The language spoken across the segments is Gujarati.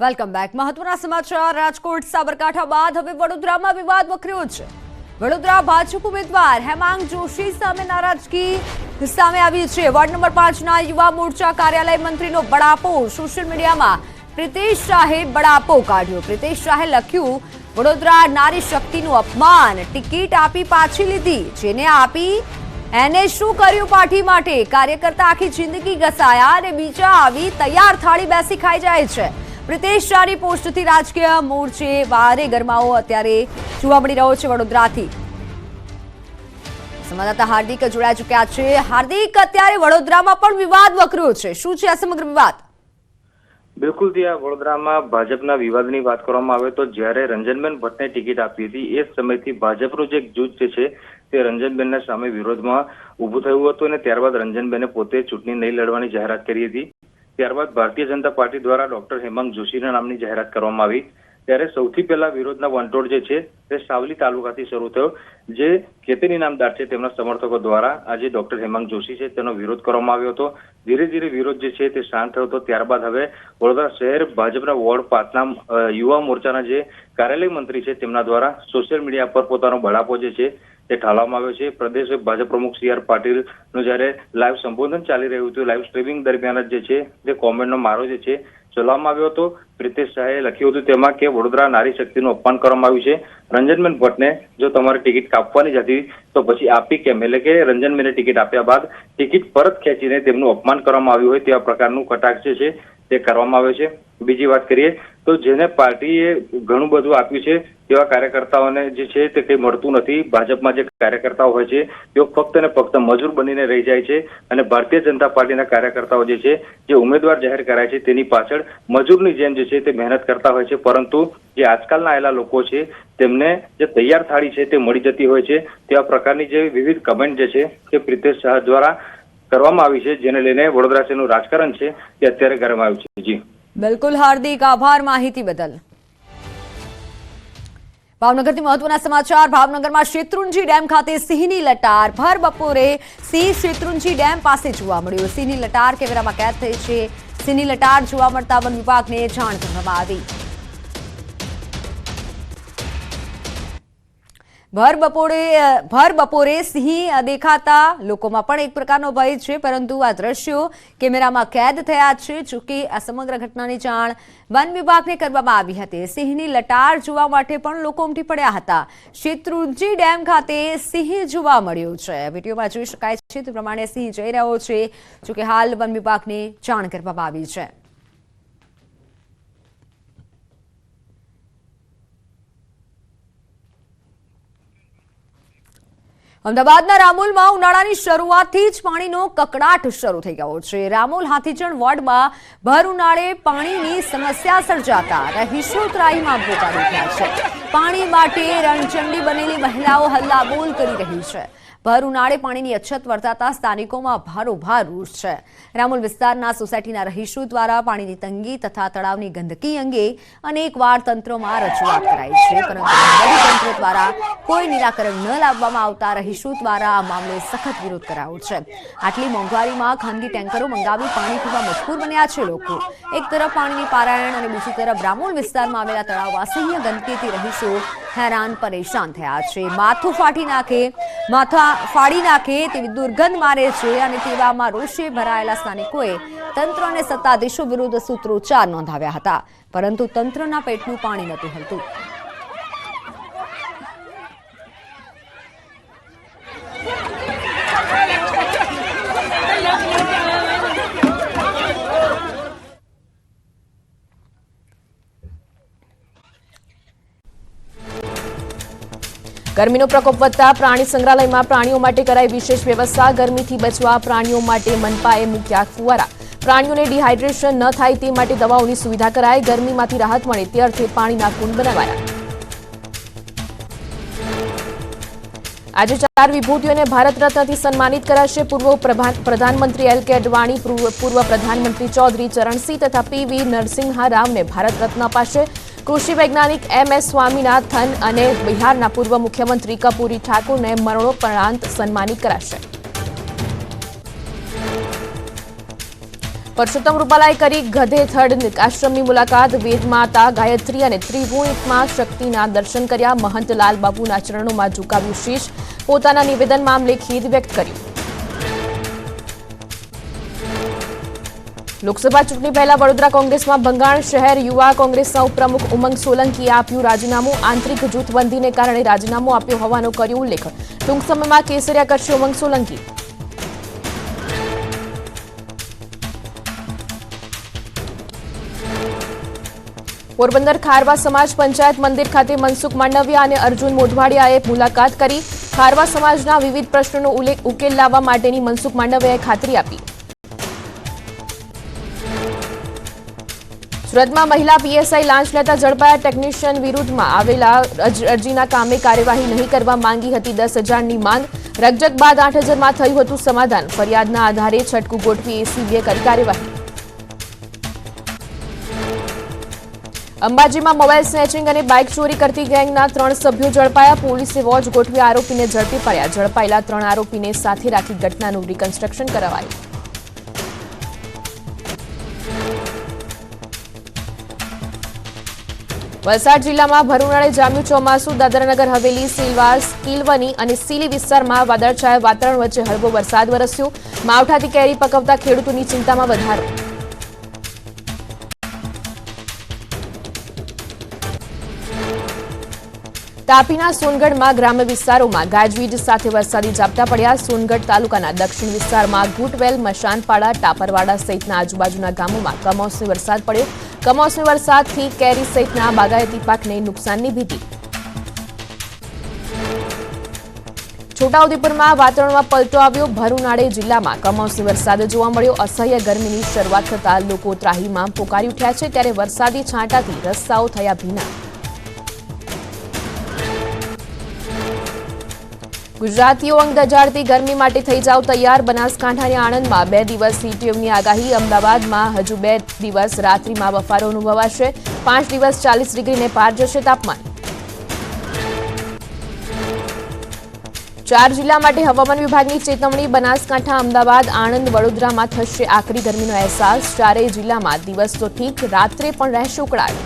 Welcome back. મહત્વના સમાચાર. રાજકોટ સાબરકાંઠા બાદ હવે વડોદરામાં વિવાદ વકર્યો છે. વડોદરા ભાજપ ઉમેદવાર હેમાંગ જોશી સામે નારાજગી સામે આવી છે. વોર્ડ નંબર 5ના યુવા મોરચા કાર્યાલય મંત્રીનો બળાપો સોશિયલ મીડિયામાં પ્રિતેશ શાહે બળાપો કાઢ્યો. પ્રિતેશ શાહે લખ્યું, વડોદરા નારી શક્તિનું અપમાન, ટિકિટ આપી પાછી લીધી, જેને આપી એને શું કર્યું પાર્ટી માટે. કાર્યકર્તા આખી જિંદગી ઘસાયા અને બીજા આવી તૈયાર થાળી બેસી ખાઈ જાય છે. પ્રિતેશ શાહની પોસ્ટથી રાજકીય મોરચે ભારે ગરમાવો અત્યારે જોવા મળી રહ્યો છે વડોદરાથી. સંવાદદાતા હાર્દિક જોડાઈ ચૂક્યા છે. હાર્દિક, અત્યારે વડોદરામાં પણ વિવાદ વકર્યો છે. શું છે આ સમગ્ર વિવાદ? બિલકુલ ત્યાં વડોદરામાં ભાજપના વિવાદની વાત કરવામાં આવે તો જ્યારે રંજનબેન ભટ્ટને ટિકિટ આપી હતી એ સમયથી ભાજપનું જે જૂથ છે તે રંજનબેનના સામે વિરોધમાં ઉભું થયું હતું અને ત્યારબાદ રંજનબેને પોતે ચૂંટણી નહીં લડવાની જાહેરાત કરી હતી. ત્યારબાદ ભારતીય જનતા પાર્ટી દ્વારા ડોક્ટર હેમાંગ જોશીના નામની જાહેરાત કરવામાં આવી. ત્યારે સૌથી પહેલા વિરોધના વંટોળ જે છે તે સાવલી તાલુકાથી શરૂ થયો. જે કેતન ઇનામદાર છે તેમના સમર્થકો દ્વારા આજે ડોક્ટર હેમાંગ જોશી છે તેનો વિરોધ કરવામાં આવ્યો હતો. ધીરે ધીરે વિરોધ જે છે તે શાંત થયો હતો. ત્યારબાદ હવે વડોદરા શહેર ભાજપના વોર્ડ 5ના યુવા મોરચાના જે કાર્યાલય મંત્રી છે તેમના દ્વારા સોશિયલ મીડિયા પર પોતાનો બળાપો જે છે તે ઠાલવામાં આવ્યો છે. પ્રદેશ ભાજપ પ્રમુખ CR પાટીલનું જ્યારે લાઈવ સંબોધન ચાલી રહ્યું હતું, લાઈવ સ્ટ્રીમિંગ દરમિયાન જે છે તે કોમેન્ટનો મારો જે છે ચલાવવામાં આવ્યો હતો. પ્રિતેશ શાહે લખ્યું હતું તેમાં કે વડોદરા નારી શક્તિનું અપમાન કરવામાં આવ્યું છે. રંજનબેન ભટ્ટને જો તમારે ટિકિટ કાપવાની જ હતી તો પછી આપી કેમ? એટલે કે રંજનબેને ટિકિટ આપ્યા બાદ ટિકિટ પરત ખેંચીને તેમનું અપમાન કરવામાં આવ્યું હોય તેવા પ્રકારનું કટાક્ષ જે છે તે કરવામાં આવ્યો છે. બીજી વાત કરીએ તો જેને પાર્ટીએ ઘણું બધું આપ્યું છે તેવા કાર્યકર્તાઓને જે છે તે કંઈ મળતું નથી. ભાજપમાં જે કાર્યકર્તાઓ હોય છે તેઓ ફક્ત ને ફક્ત મજૂર બનીને રહી જાય છે અને ભારતીય જનતા પાર્ટીના કાર્યકર્તાઓ જે છે જે ઉમેદવાર જાહેર કરાય છે તેની પાછળ મજૂરની જેમ જે છે તે મહેનત કરતા હોય છે. પરંતુ જે આજકાલના આવેલા લોકો છે તેમને જે તૈયાર થાળી છે તે મળી જતી હોય છે. તેવા પ્રકારની જે વિવિધ કમેન્ટ જે છે તે પ્રિતેશ શાહ દ્વારા કરવામાં આવી છે, જેને લઈને વડોદરા શહેરનું રાજકારણ છે તે અત્યારે ગરમાયું છે. જી બિલકુલ હાર્દિક, આભાર માહિતી બદલ. ભાવનગરથી મહત્વના સમાચાર. ભાવનગરમાં શેત્રુંજી ડેમ ખાતે સિંહની લટાર. ભર બપોરે સિંહ શેત્રુંજી ડેમ પાસે જોવા મળ્યો. સિંહની લટાર કેમેરામાં કેદ થઈ છે. સિંહની લટાર જોવા મળતા વન વિભાગને જાણ કરવામાં આવી. ભર બપોરે સિંહ દેખાતા લોકોમાં પણ એક પ્રકારનો ભય છે, પરંતુ આ દ્રશ્યો કેમેરામાં કેદ થયા છે. જોકે આ સમગ્ર ઘટનાની જાણ વન વિભાગને કરવામાં આવી હતી. સિંહની લટાર જોવા માટે પણ લોકો ઉમટી પડ્યા હતા. શેત્રુંજી ડેમ ખાતે સિંહ જોવા મળ્યો છે. વિડીયોમાં જોઈ શકાય છે તે પ્રમાણે સિંહ જઈ રહ્યો છે. જોકે હાલ વન વિભાગને જાણ કરવામાં આવી છે. અમદાવાદના રામોલમાં ઉનાળાની શરૂઆતથી જ પાણીનો કકડાટ શરૂ થઈ ગયો છે. રામોલ હાથીજણ વોર્ડમાં ભર ઉનાળે પાણીની સમસ્યા સર્જાતા રહીશો ત્રાહીમામ પોકારી રહ્યા છે. પાણી માટે રણચંડી બનેલી મહિલાઓ હલ્લાબોલ કરી રહી છે. ભર ઉનાળે પાણીની અછત વર્તાતા સ્થાનિકોમાં ભારોભાર રોષ છે. રામોલ વિસ્તારના સોસાયટીના રહીશો દ્વારા પાણીની તંગી તથા તળાવની ગંદકી અંગે અનેકવાર તંત્રમાં રજૂઆત કરાઈ છે, પરંતુ તંત્ર દ્વારા કોઈ નિરાકરણ ન લાવવામાં આવતા રહીશો દ્વારા આ મામલે સખત વિરોધ કરાયો છે. આટલી મોંઘવારીમાં ખાનગી ટેન્કરો મંગાવી પાણી પીવા મજબૂર બન્યા છે લોકો. એક તરફ પાણીની પારાયણ અને બીજી તરફ રામોલ વિસ્તારમાં આવેલા તળાવમાં અસહ્ય ગંદકીથી રહીશો હેરાન પરેશાન થયા છે. માથું ફાડી નાખે તેવી દુર્ગંધ મારે છે અને તેવામાં રોષે ભરાયેલા સ્થાનિકોએ તંત્ર અને સત્તાધીશો વિરુદ્ધ સૂત્રોચ્ચાર નોંધાવ્યા હતા, પરંતુ તંત્રના પેટનું પાણી નહોતું હલતું. ગરમીનો પ્રકોપ વધતા પ્રાણી સંગ્રહાલયમાં પ્રાણીઓ માટે કરાઈ વિશેષ વ્યવસ્થા. ગરમીથી બચવા પ્રાણીઓ માટે મનપાએ મૂક્યા ફુવારા. પ્રાણીઓને ડિહાઇડ્રેશન ન થાય તે માટે દવાઓની સુવિધા કરાઈ. ગરમીમાંથી રાહત મળે તે અર્થે પાણીના કુંડ બનાવાયા. આજે 4 વિભૂતિઓને ભારત રત્નથી સન્માનિત કરાશે. પૂર્વ પ્રધાનમંત્રી LK અડવાણી, પૂર્વ પ્રધાનમંત્રી ચૌધરી ચરણસિંહ તથા PV નરસિંહા રાવને ભારત રત્ન અપાશે. કૃષિ વૈજ્ઞાનિક MS સ્વામીનાથન અને બિહારના પૂર્વ મુખ્યમંત્રી કપૂરી ઠાકોરને મરણોપરાંત સન્માનિત કરાશે. પરસોત્તમ રૂપાલાએ કરી ગધેથડ આશ્રમની મુલાકાત, વેદમાતા ગાયત્રી અને ત્રિભુવનમાં શક્તિના દર્શન કર્યા. મહંત લાલબાબુના ચરણોમાં ઝુકાવ્યું શીશ. પોતાના નિવેદન મામલે ખેદ વ્યક્ત કર્યું. લોકસભા ચૂંટણી પહેલા વડોદરા કોંગ્રેસમાં ભંગાણ. શહેર યુવા કોંગ્રેસના ઉપપ્રમુખ ઉમંગ સોલંકીએ આપ્યું રાજીનામું. આંતરિક જૂથબંધીને કારણે રાજીનામું આપ્યું હોવાનો કર્યો ઉલ્લેખ. ટૂંક સમયમાં કેસરિયા કરશે ઉમંગ સોલંકી. પોરબંદર ખારવા સમાજ પંચાયત મંદિર ખાતે મનસુખ માંડવિયા અને અર્જુન મોઢવાડિયાએ મુલાકાત કરી. ખારવા સમાજના વિવિધ પ્રશ્નોનો ઉકેલ લાવવા માટેની મનસુખ માંડવિયાએ ખાતરી આપી. સુરતમાં મહિલા પીએસઆઈ લાંચ લેતા ઝડપાયા. ટેકનિશિયન વિરુદ્ધમાં આવેલા અરજીના કામે કાર્યવાહી નહીં કરવા માંગી હતી 10,000ની માંગ. રકઝક બાદ 8,000માં થયું હતું સમાધાન. ફરિયાદના આધારે છટકું ગોઠવી એસીબીએ કરી કાર્યવાહી. અંબાજીમાં મોબાઈલ સ્નેચિંગ અને બાઇક ચોરી કરતી ગેંગના 3 સભ્યો ઝડપાયા. પોલીસે વોચ ગોઠવી આરોપીને ઝડપી પડ્યા. ઝડપાયેલા 3 આરોપીને સાથે રાખી ઘટનાનું રિકન્સ્ટ્રક્શન કરાવાયું. વલસાડ જિલ્લામાં ભર ઉનાળે જામ્યું ચોમાસું. દાદરાનગર હવેલી, સિલવાસ, કિલવની અને સીલી વિસ્તારમાં વાદળછાયા વાતાવરણ વચ્ચે હળવો વરસાદ વરસ્યો. માવઠાથી કેરી પકવતા ખેડૂતોની ચિંતામાં વધારો. તાપીના સોનગઢમાં ગ્રામ્ય વિસ્તારોમાં ગાજવીજ સાથે વરસાદી ઝાપટા પડ્યા. સોનગઢ તાલુકાના દક્ષિણ વિસ્તારમાં ઘૂંટવેલ, મશાનપાડા, ટાપરવાડા સહિતના આજુબાજુના ગામોમાં કમોસમી વરસાદ પડ્યો. કમોસમી વરસાદથી કેરી સહિતના બાગાયતી પાકને નુકસાનની ભીતિ. છોટાઉદેપુરમાં વાતાવરણમાં પલટો આવ્યો. ભર ઉનાળે જિલ્લામાં કમોસમી વરસાદ જોવા મળ્યો. અસહ્ય ગરમીની શરૂઆત થતાં લોકો ત્રાહિમામ પોકારી ઉઠ્યા છે. ત્યારે વરસાદી છાંટાથી રસ્તાઓ થયા ભીના. ગુજરાતીઓ અંગ દજાડતી ગરમી માટે થઈ જાવ તૈયાર. બનાસકાંઠા અને આણંદમાં 2 દિવસ હીટવેવની આગાહી. અમદાવાદમાં હજુ 2 દિવસ રાત્રિમાં બફારો અનુભવાશે. 5 દિવસ 40 ડિગ્રીને પાર જશે તાપમાન. 4 જિલ્લા માટે હવામાન વિભાગની ચેતવણી. બનાસકાંઠા, અમદાવાદ, આણંદ, વડોદરામાં થશે આકરી ગરમીનો અહેસાસ. 4 જિલ્લામાં દિવસ તો ઠીક, રાત્રે પણ રહેશે ઉકળાટ.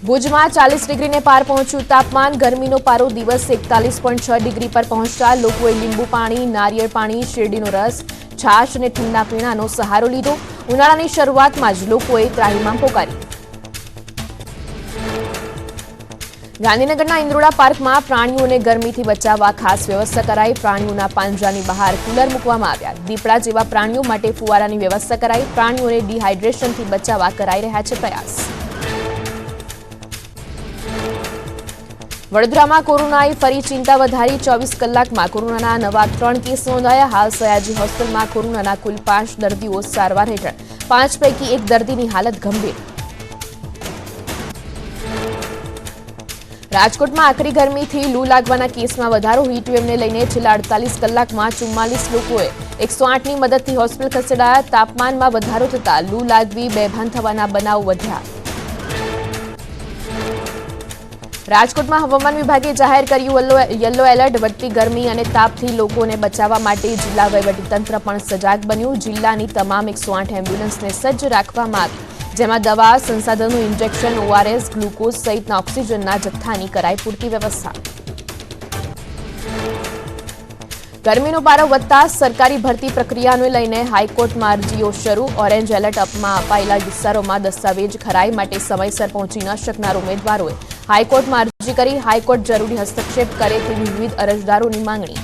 ભુજમાં 40 ડિગ્રીને પાર પહોંચ્યું તાપમાન. ગરમીનો પારો દિવસ 41.6 ડિગ્રી પર પહોંચતા લોકોએ લીંબુ પાણી, નારિયેળ પાણી, શેરડીનો રસ, છાશ અને ઠંડા પીણાનો સહારો લીધો. ઉનાળાની શરૂઆતમાં જ લોકોએ ત્રાહિમામ પોકારી. ગાંધીનગરના ઇન્દ્રોડા પાર્કમાં પ્રાણીઓને ગરમીથી બચાવવા ખાસ વ્યવસ્થા કરાઈ. પ્રાણીઓના પાંજરાની બહાર કુલર મૂકવામાં આવ્યા. દીપડા જેવા પ્રાણીઓ માટે ફુવારાની વ્યવસ્થા કરાઈ. પ્રાણીઓને ડિહાઇડ્રેશનથી બચાવવા કરાઈ રહ્યા છે પ્રયાસ. વડોદરામાં કોરોનાએ ફરી ચિંતા વધારી. 24 કલાકમાં કોરોનાના નવા 3 કેસ નોંધાયા. હાલ સયાજી હોસ્પિટલમાં કોરોનાના કુલ 5 દર્દીઓ સારવાર હેઠળ. 5 પૈકી 1 દર્દીની હાલત ગંભીર. રાજકોટમાં આકરી ગરમીથી લૂ લાગવાના કેસમાં વધારો. હીટવેવને લઈને છેલ્લા 48 કલાકમાં 44 લોકોએ 108ની મદદથી હોસ્પિટલ ખસેડાયા. તાપમાનમાં વધારો થતાં લૂ લાગવી, બેભાન થવાના બનાવો વધ્યા. રાજકોટમાં હવામાન વિભાગે જાહેર કર્યું યલો એલર્ટ. વધતી ગરમી અને તાપથી લોકોને બચાવવા માટે જિલ્લા વહીવટીતંત્ર પણ સજાગ બન્યું. જિલ્લાની તમામ 108 એમ્બ્યુલન્સને સજ્જ રાખવામાં આવી, જેમાં દવા, સંસાધનો, ઇન્જેક્શન, ORS, ગ્લુકોઝ સહિતના ઓક્સિજનના જથ્થાની કરાઈ પૂરતી વ્યવસ્થા. ગરમીનો પારો વધતા સરકારી ભરતી પ્રક્રિયાને લઈને હાઈકોર્ટમાં અરજીઓ શરૂ. ઓરેન્જ એલર્ટ અપમાં અપાયેલા વિસ્તારોમાં દસ્તાવેજ ખરાઈ માટે સમયસર પહોંચી ન શકનાર ઉમેદવારોએ હાઈકોર્ટમાં અરજી કરી. હાઈકોર્ટ જરૂરી હસ્તક્ષેપ કરે તેવી વિવિધ અરજદારોની માંગણી.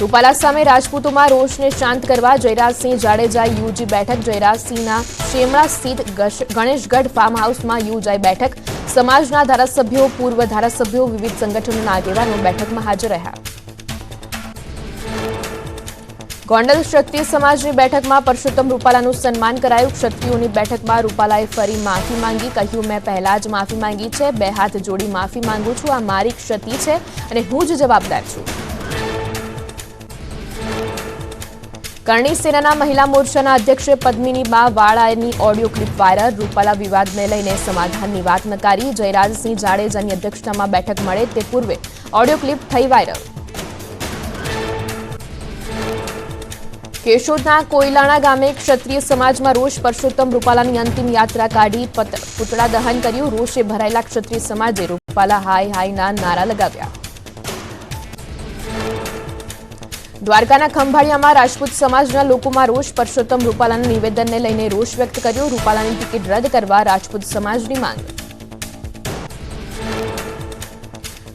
રૂપાલા સામે રાજપૂતોમાં રોષને શાંત કરવા જયરાજસિંહ જાડેજા યુજી બેઠક. જયરાજસિંહના શેમળા સ્થિત ગણેશગઢ ફાર્મ હાઉસમાં યોજાઈ બેઠક. સમાજના ધારાસભ્યો, પૂર્વ ધારાસભ્યો, વિવિધ સંગઠનોના આગેવાનો બેઠકમાં હાજર રહ્યા. ગોંડલ ક્ષત્રિય સમાજની બેઠકમાં પરસોત્તમ રૂપાલાનું સન્માન કરાયું. ક્ષત્રિયોની બેઠકમાં રૂપાલાએ ફરી માફી માંગી. કહ્યું, મેં પહેલા જ માફી માંગી છે. 2 હાથ જોડી માફી માંગુ છું. આ મારી ક્ષતિ છે અને હું જ જવાબદાર છું. કરણી સેનાના મહિલા મોરચાના અધ્યક્ષ પદ્મિનીબા વાળાની ઓડિયો ક્લિપ વાયરલ. રૂપાલા વિવાદને લઈને સમાધાનની વાત નકારી. જયરાજસિંહ જાડેજાની અધ્યક્ષતામાં બેઠક મળે તે પૂર્વે ઓડિયો ક્લિપ થઈ વાયરલ. કેશોદના કોયલાણા ગામે ક્ષત્રિય સમાજમાં રોષ. પરસોત્તમ રૂપાલાની અંતિમ યાત્રા કાઢી પૂતળા દહન કર્યું. રોષે ભરાયેલા ક્ષત્રિય સમાજે રૂપાલા હાય હાયના નારા લગાવ્યા. દ્વારકાના ખંભાળિયામાં રાજપૂત સમાજના લોકોમાં રોષ. પરસોત્તમ રૂપાલાના નિવેદનને લઈને રોષ વ્યક્ત કર્યો. રૂપાલાની ટિકિટ રદ કરવા રાજપૂત સમાજની માંગ.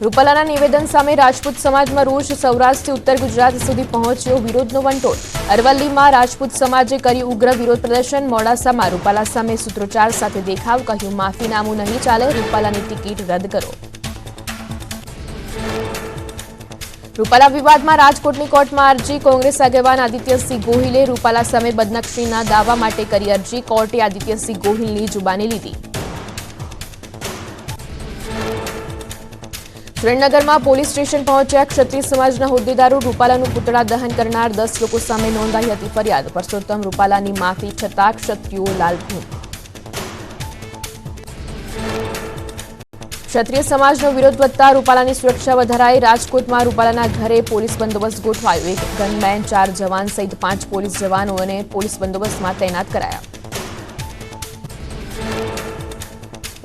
રૂપાલાના નિવેદન સામે રાજપૂત સમાજમાં રોષ. સૌરાષ્ટ્રથી ઉત્તર ગુજરાત સુધી પહોંચ્યો વિરોધનો વંટોળ. અરવલ્લીમાં રાજપૂત સમાજે કર્યું ઉગ્ર વિરોધ પ્રદર્શન. મોડાસામાં રૂપાલા સામે સૂત્રોચ્ચાર સાથે દેખાવ. કહ્યું માફીનામું નહીં ચાલે, રૂપાલાની ટિકિટ રદ કરો. રૂપાલા વિવાદમાં રાજકોટની કોર્ટમાં અરજી. કોંગ્રેસ આગેવાન આદિત્યસિંહ ગોહિલે રૂપાલા સામે બદનક્ષીના દાવા માટે કરી અરજી. કોર્ટે આદિત્યસિંહ ગોહિલની જુબાની લીધી. સુરેન્દ્રનગરમાં પોલીસ સ્ટેશન પહોંચ્યા ક્ષત્રિય સમાજના હોદ્દેદારો. રૂપાલાનું પૂતળા દહન કરનાર 10 લોકો સામે નોંધાઈ હતી ફરિયાદ. પરસોત્તમ રૂપાલાની માફી છતાં ક્ષત્રિયો લાલઘૂમ. ક્ષત્રિય સમાજનો વિરોધ વધતા રૂપાલાની સુરક્ષા વધારાઈ. રાજકોટમાં રૂપાલાના ઘરે પોલીસ બંદોબસ્ત ગોઠવાયો. 1 ગનમેન, 4 જવાન સહિત 5 પોલીસ જવાનોને પોલીસ બંદોબસ્તમાં તૈનાત કરાયા.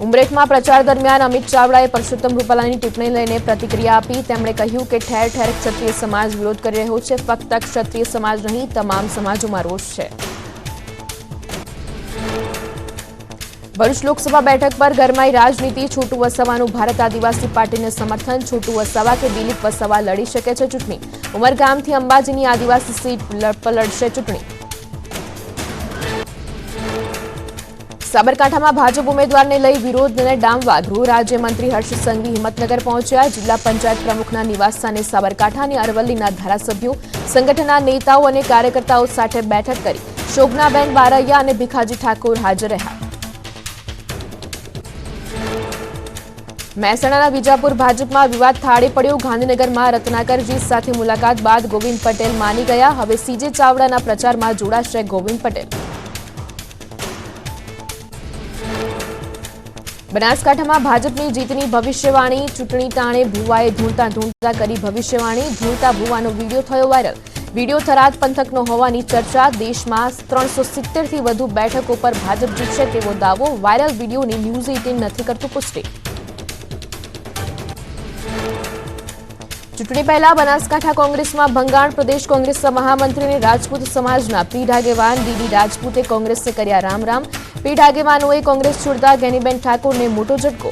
ઉમરેઠમાં પ્રચાર દરમિયાન અમિત ચાવડાએ પરસોત્તમ રૂપાલાની ટિપ્પણી લઈને પ્રતિક્રિયા આપી. તેમણે કહ્યું કે ઠેર ઠેર ક્ષત્રિય સમાજ વિરોધ કરી રહ્યો છે. ફક્ત ક્ષત્રિય સમાજ નહીં, તમામ સમાજોમાં રોષ છે. ભરૂચ લોકસભા બેઠક પર ગરમાઈ રાજનીતિ. છોટુ વસાવાનું ભારત આદિવાસી પાર્ટીને સમર્થન. છોટુ વસાવા કે દિલીપ વસાવા લડી શકે છે ચૂંટણી. ઉમરગામથી અંબાજીની આદિવાસી સીટ પર લડશે ચૂંટણી. સાબરકાંઠામાં ભાજપ ઉમેદવારને લઈ વિરોધને ડામવા. ગૃહ રાજ્યમંત્રી હર્ષ સંઘવી હિંમતનગર પહોંચ્યા. જિલ્લા પંચાયત પ્રમુખના નિવાસસ્થાને સાબરકાંઠા અને અરવલ્લીના ધારાસભ્યો, સંગઠનના નેતાઓ અને કાર્યકર્તાઓ સાથે બેઠક કરી. શોભનાબેન બારૈયા અને ભીખાજી ઠાકોર હાજર રહ્યા. મહેસાણાના વિજાપુર ભાજપમાં વિવાદ થાળે પડ્યો. ગાંધીનગરમાં રત્નાકરજી સાથે મુલાકાત બાદ ગોવિંદ પટેલ માની ગયા. હવે સીજે ચાવડાના પ્રચારમાં જોડાશે ગોવિંદ પટેલ. બનાસકાંઠામાં ભાજપની જીતની ભવિષ્યવાણી. ચૂંટણી ટાણે ભુવાએ ધૂળતા કરી ભવિષ્યવાણી. ધૂળતા ભુવાનો વિડીયો થયો વાયરલ. વિડીયો થરાદ પંથકનો હોવાની ચર્ચા. દેશમાં 370 થી વધુ બેઠકો પર ભાજપ જીતશે તેવો દાવો. વાયરલ વિડીયોની ન્યૂઝ 18 નથી કરતું પુષ્ટિ. ચૂંટણી પહેલા બનાસકાંઠા કોંગ્રેસમાં ભંગાણ. પ્રદેશ કોંગ્રેસના મહામંત્રી અને રાજપૂત સમાજના પીઢ આગેવાન ડીડી રાજપૂતે કોંગ્રેસને કર્યા રામ રામ. પીઢ આગેવાનોએ કોંગ્રેસ છોડતા ગેનીબેન ઠાકોરને મોટો ઝટકો.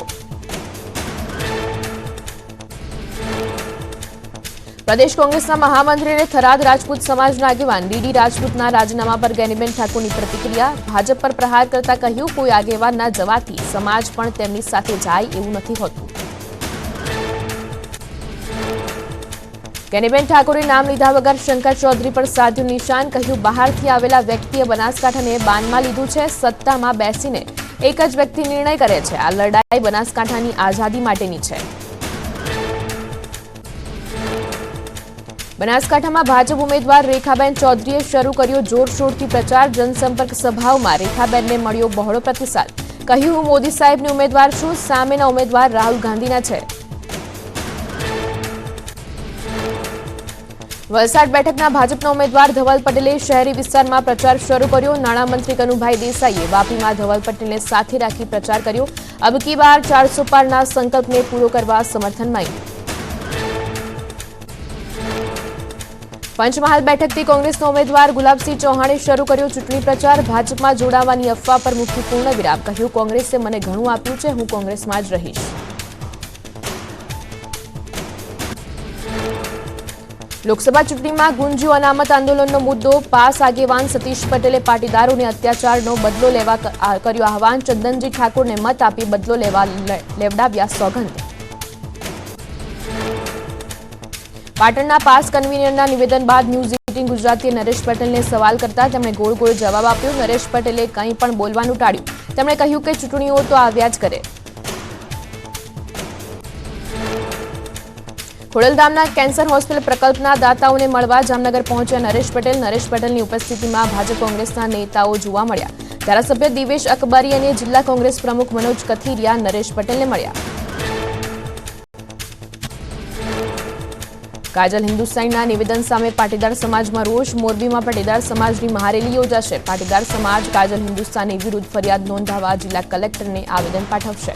પ્રદેશ કોંગ્રેસના મહામંત્રી અને થરાદ રાજપૂત સમાજના આગેવાન ડીડી રાજપૂતના રાજીનામા પર ગેનીબેન ઠાકોરની પ્રતિક્રિયા. ભાજપ પર પ્રહાર કરતા કહ્યું કોઈ આગેવાનના જવાથી સમાજ પણ તેમની સાથે જાય એવું નથી હોતું. ગેનીબેન ઠાકોરે નામ લીધા વગર શંકર ચૌધરી પર સાધ્યું નિશાન. કહ્યું બહારથી આવેલા વ્યક્તિએ બનાસકાંઠાને બાનમાં લીધું છે. સત્તામાં બેસીને એક જ વ્યક્તિ નિર્ણય કરે છે. આ લડાઈ બનાસકાંઠાની આઝાદી માટેની છે. બનાસકાંઠામાં ભાજપ ઉમેદવાર રેખાબેન ચૌધરીએ શરૂ કર્યો જોરશોરથી પ્રચાર. જનસંપર્ક સભાઓમાં રેખાબેનને મળ્યો બહોળો પ્રતિસાદ. કહ્યું હું મોદી સાહેબની ઉમેદવાર છું, સામેના ઉમેદવાર રાહુલ ગાંધીના છે. વલસાડ બેઠકના ભાજપના ઉમેદવાર ધવલ પટેલે શહેરી વિસ્તારમાં પ્રચાર શરૂ કર્યો. નાણામંત્રી કનુભાઈ દેસાઈએ વાપીમાં ધવલ પટેલને સાથે રાખી પ્રચાર કર્યો. અબકી બાર 400 પારના સંકલ્પને પૂરો કરવા સમર્થન માંગ્યું. પંચમહાલ બેઠકથી કોંગ્રેસના ઉમેદવાર ગુલાબસિંહ ચૌહાણે શરૂ કર્યો ચૂંટણી પ્રચાર. ભાજપમાં જોડાવાની અફવા પર મૂક્યું પૂર્ણ વિરામ. કહ્યું કોંગ્રેસે મને ઘણું આપ્યું છે, હું કોંગ્રેસમાં જ રહીશ. લોકસભા ચૂંટણીમાં ગુંજ્યો અનામત આંદોલનનો મુદ્દો. પાસ આગેવાન સતીશ પટેલે પાટીદારોને અત્યાચારનો બદલો લેવા કર્યું આહવાન. ચંદનજી ઠાકોરને મત આપી બદલો લેવડાવ્યા સોગંદ. પાટણના પાસ કન્વીનરના નિવેદન બાદ ન્યૂઝ 18 ગુજરાતીએ નરેશ પટેલને સવાલ કરતા તેમણે ગોળ ગોળ જવાબ આપ્યો. નરેશ પટેલે કંઈ પણ બોલવાનું ટાળ્યું. તેમણે કહ્યું કે ચૂંટણીઓ તો આવ્યા જ કરે. ખોડલધામના કેન્સર હોસ્પિટલ પ્રકલ્પના દાતાઓને મળવા જામનગર પહોંચ્યા નરેશ પટેલ. નરેશ પટેલની ઉપસ્થિતિમાં ભાજપ કોંગ્રેસના નેતાઓ જોવા મળ્યા. ધારાસભ્ય દિવેશ અકબરી અને જિલ્લા કોંગ્રેસ પ્રમુખ મનોજ કથિરિયા નરેશ પટેલને મળ્યા. કાજલ હિન્દુસ્તાનીના નિવેદન સામે પાટીદાર સમાજમાં રોષ. મોરબીમાં પાટીદાર સમાજની મહારેલી યોજાશે. પાટીદાર સમાજ કાજલ હિન્દુસ્તાની વિરુદ્ધ ફરિયાદ નોંધાવવા જિલ્લા કલેક્ટરને આવેદન પાઠવશે.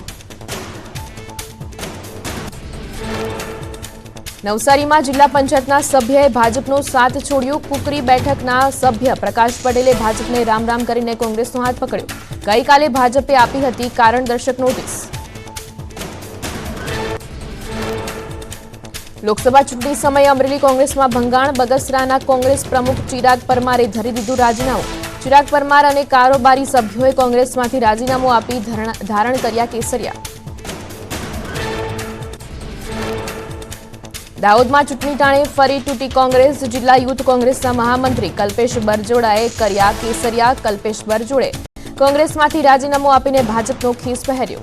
નવસારીમાં જિલ્લા પંચાયતના સભ્યએ ભાજપનો સાથ છોડ્યો. કુકરી બેઠકના સભ્ય પ્રકાશ પટેલે ભાજપને રામ રામ કરીને કોંગ્રેસનો હાથ પકડ્યો. ગઈકાલે ભાજપે આપી હતી કારણદર્શક નોટિસ. લોકસભા ચૂંટણી સમયે અમરેલી કોંગ્રેસમાં ભંગાણ. બગસરાના કોંગ્રેસ પ્રમુખ ચિરાગ પરમારે ધરી દીધું રાજીનામું. ચિરાગ પરમાર અને કારોબારી સભ્યોએ કોંગ્રેસમાંથી રાજીનામું આપી ધારણ કર્યા કેસરિયા. દાહોદમાં ચૂંટણી ટાણે ફરી તૂટી કોંગ્રેસ. જિલ્લા યુથ કોંગ્રેસના મહામંત્રી કલ્પેશ બરજોડાએ કર્યા કેસરિયા. કલ્પેશ બરજોડે કોંગ્રેસમાંથી રાજીનામું આપીને ભાજપનો ખેસ પહેર્યો.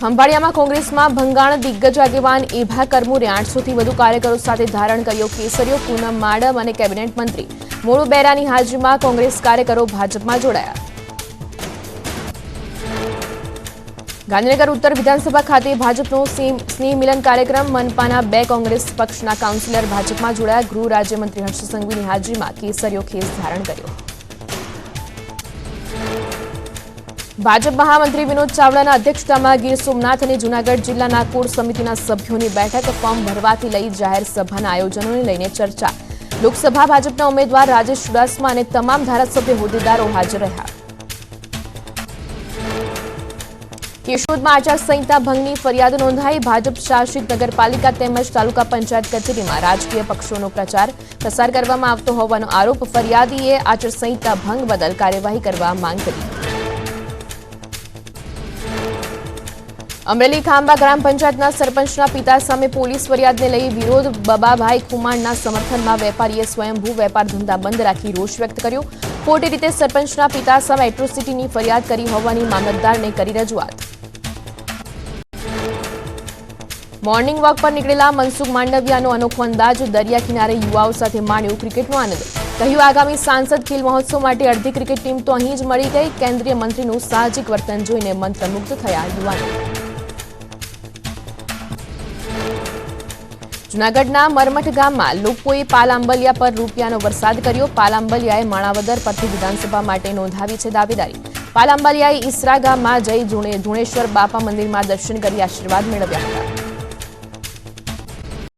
ખંભાળિયામાં કોંગ્રેસમાં ભંગાણ. દિગ્ગજ આગેવાન એભા કરમુરે 800 થી વધુ કાર્યકરો સાથે ધારણ કર્યો કેસરિયો. પૂનમ માડમ અને કેબિનેટ મંત્રી મોડુ બેરાની હાજરીમાં કોંગ્રેસ કાર્યકરો ભાજપમાં જોડાયા. ગાંધીનગર ઉત્તર વિધાનસભા ખાતે ભાજપનો સ્નેહ મિલન કાર્યક્રમ. મનપાના 2 કોંગ્રેસ પક્ષના કાઉન્સિલર ભાજપમાં જોડાયા. ગૃહ રાજ્યમંત્રી હર્ષ સંઘવીની હાજરીમાં કેસરિયો ખેસ ધારણ કર્યો. ભાજપ મહામંત્રી વિનોદ ચાવડાના અધ્યક્ષતામાં ગીર સોમનાથ અને જૂનાગઢ જિલ્લાના કોર સમિતિના સભ્યોની બેઠક. ફોર્મ ભરવાથી લઈ જાહેર સભાના આયોજનોને લઈને ચર્ચા. લોકસભા ભાજપના ઉમેદવાર રાજેશ ચુડાસમા અને તમામ ધારાસભ્ય હોદ્દેદારો હાજર રહ્યા. કેશોદમાં આચારસંહિતા ભંગની ફરિયાદ નોંધાઈ. ભાજપ શાસિત નગરપાલિકા તેમજ તાલુકા પંચાયત કચેરીમાં રાજકીય પક્ષોનો પ્રસાર કરવામાં આવતો હોવાનો આરોપ. ફરિયાદીએ આચારસંહિતા ભંગ બદલ કાર્યવાહી કરવા માંગ કરી. અમરેલી ખાંભા ગ્રામ પંચાયતના સરપંચના પિતા સામે પોલીસ ફરિયાદને લઈ વિરોધ. બબાભાઈ ખુમાણના સમર્થનમાં વેપારીએ સ્વયંભૂ વેપાર ધંધા બંધ રાખી રોષ વ્યક્ત કર્યો. ખોટી રીતે સરપંચના પિતા સામે એટ્રોસિટીની ફરિયાદ કરી હોવાની મામલતદારને કરી રજૂઆત. મોર્નિંગ વોક પર નીકળેલા મનસુખ માંડવિયાનો અનોખો અંદાજ. દરિયા કિનારે યુવાઓ સાથે માણ્યો ક્રિકેટનો આનંદ. કહ્યું આગામી સાંસદ ખેલ મહોત્સવ માટે અડધી ક્રિકેટ ટીમ તો અહીં જ મળી ગઈ. કેન્દ્રીય મંત્રીનું સાહજિક વર્તન જોઈને મંત્રમુગ્ધ થયા યુવાનો. જૂનાગઢના મરમઠ ગામમાં લોકોએ પાલાંબલિયા પર રૂપિયાનો વરસાદ કર્યો. પાલાંબલિયાએ માણાવદર પરથી વિધાનસભા માટે નોંધાવી છે દાવેદારી. પાલાંબલિયાએ ઈસરા ગામમાં જઈ ધુણેશ્વર બાપા મંદિરમાં દર્શન કરી આશીર્વાદ મેળવ્યા હતા.